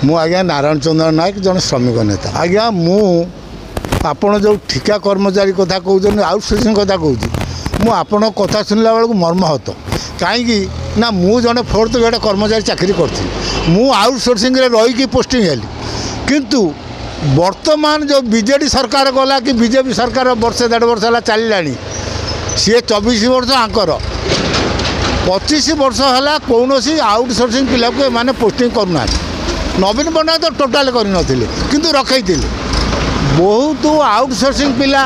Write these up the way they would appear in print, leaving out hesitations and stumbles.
मु आज्ञा नारायण चंद्र नायक जन श्रमिक नेता आज्ञा आपण जो ठिका कर्मचारी कथा कहते आउटसोर्सिंग कथा कहूँ मुझ कथा शुणला बेलू मर्महत कहीं ना मु जड़े 4th ग्रेड कर्मचारी चाकरी करी मु आउटसोर्सिंग रही पोस्टिंग हेली किंतु वर्तमान जो बीजेडी सरकार गला कि बीजेपी सरकार वर्षे 1.5 वर्ष है चलला सी 24 वर्ष आंकर 25 वर्ष है कौन आउटसोर्सिंग पिला को माने पोस्टिंग करना नवीन पट्टनायक तो टोटाल किंतु रखी बहुत आउटसोर्सिंग पिला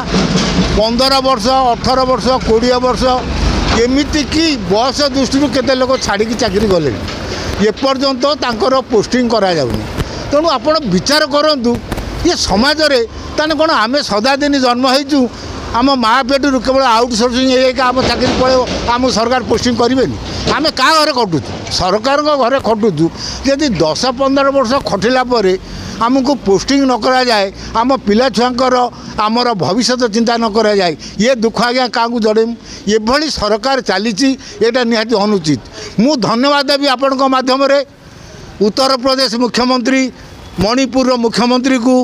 15 वर्ष 18 वर्ष 20 वर्ष एमती कि बयस दृष्टि केते लोक छाड़ी चाकरी गले एपर्यंत तांकर पोस्टिंग करा जाउनी तेणु आपण विचार करूँ ये समाज रे ताने कौन आम सदा दिन जन्म होइचु आम माँ पेटू केवल आउटसोर्सिंग आम चाकरी पड़े आम सरकार पोस्टिंग करेंगे आम क्या घरे खटुचु सरकार घरे खटुचु यदि 10-15 वर्ष खटिला आमको पोस्टिंग न करा जाए आम पिला छुआंकर आमर भविष्य चिंता न करा जाए ये दुख आज्ञा क्या जड़ेमु ये सरकार चली निहाती अनुचित मु धन्यवाद देवी आपण माध्यम उत्तर प्रदेश मुख्यमंत्री मणिपुर मुख्यमंत्री को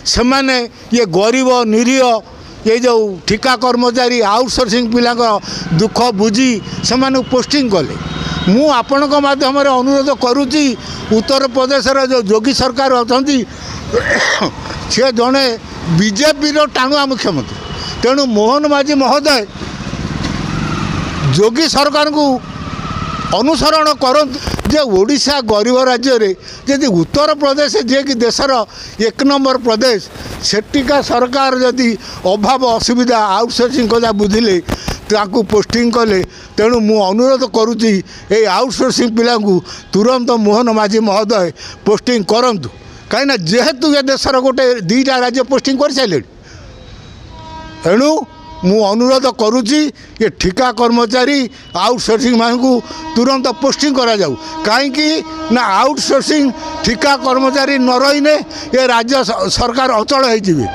सेमाने ये गरीब निरीह ये जो ठिका कर्मचारी आउटसोर्सिंग पिला दुख बुझी से पोस्टिंग कले मु आपण माध्यम अनुरोध करुच्ची उत्तर प्रदेश जो योगी सरकार अच्छा सी जड़े बीजेपी टाणुआ मुख्यमंत्री तेणु मोहन माझी महोदय योगी सरकार को अनुसरण करंतु जे ओडिशा गरीब राज्य रे यदि उत्तर प्रदेश जे कि देशर 1 नंबर प्रदेश सेटिका सरकार यदि अभाव असुविधा आउटसोर्सिंग कथा बुझिले ताकू पोस्टिंग कले तेणु मु अनुरोध करुच्ची ये आउटसोर्सिंग पिला तुरंत मोहन माझी महोदय पोस्टिंग करंतु कहीं जेहेतु ये देशर गोटे 2टा राज्य पोस्टिंग कर सारे तेणु मु अनुरोध करुच्ची ये ठिका कर्मचारी आउटसोर्सिंग मान को तुरंत पोस्टिंग करा जाऊ कहीं ना आउटसोर्सिंग ठिका कर्मचारी न रहीने ये राज्य सरकार अचल हो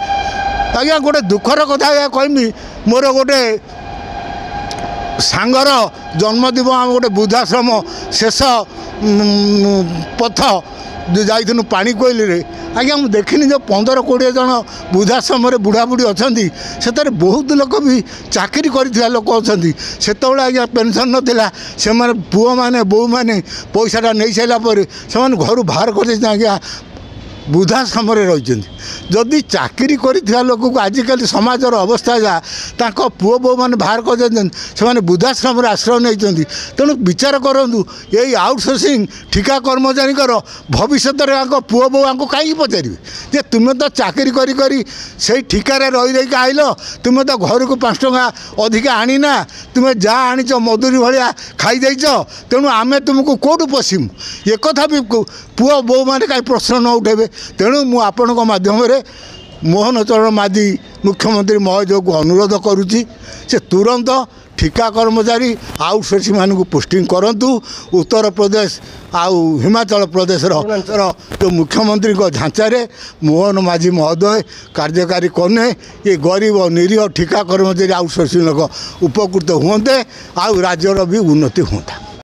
आज्ञा गोटे दुखर कथा कहमी मोर गोटे सांगर जन्मदिन आम गोटे वृद्धाश्रम शेष पथ जो जाइनु पानी कोइली आज्ञा मुझे देखनी जो 15-20 जन वृद्धाश्रम बुढ़ा बुढ़ी अच्छा से बहुत लोक भी चाकरी कर लोक अच्छा से आज्ञा पेनसन नाला से पुओ मैंने बो मैंने पैसाटा नहीं सारापर से घर बाहर कर आज्ञा वृद्धाश्रम रही जदि चाकरी कर लोक को आजिकल समाजर अवस्था जहाँ पुओ बो मैंने बाहर कर वृद्धाश्रम आश्रय नहीं तेणु विचार करूँ यही आउटसोर्सिंग ठिका कर्मचारी भविष्य पुओ बो कहीं पचारे जे तुम्हें तो चाकरी करी से ठिकार रही रही आइल तुम्हें तो घर को 5 टंका अधिका आनीना तुम्हें जहाँ आनीच मधुरी भाया खाई तेणु आम तुमको कौटू पशिमु ये कथा भी पुओ बो मैंने कहीं प्रश्न न उठेबे तेणु मु आपण माध्यम मोहन चरण माझी मुख्यमंत्री महोदय को अनुरोध करुच्ची से तुरंत ठिका कर्मचारी आउटसोर्सिंग मान को पोस्टिंग करंतु उत्तर प्रदेश आउ हिमाचल प्रदेश जो मुख्यमंत्री को ढांचारे मोहन माझी महोदय कार्यकारी करने ये गरीब निरीह ठिका कर्मचारी आउटसोर्सिंग लोक उपकृत हुए आउ राज्यर भी उन्नति होता।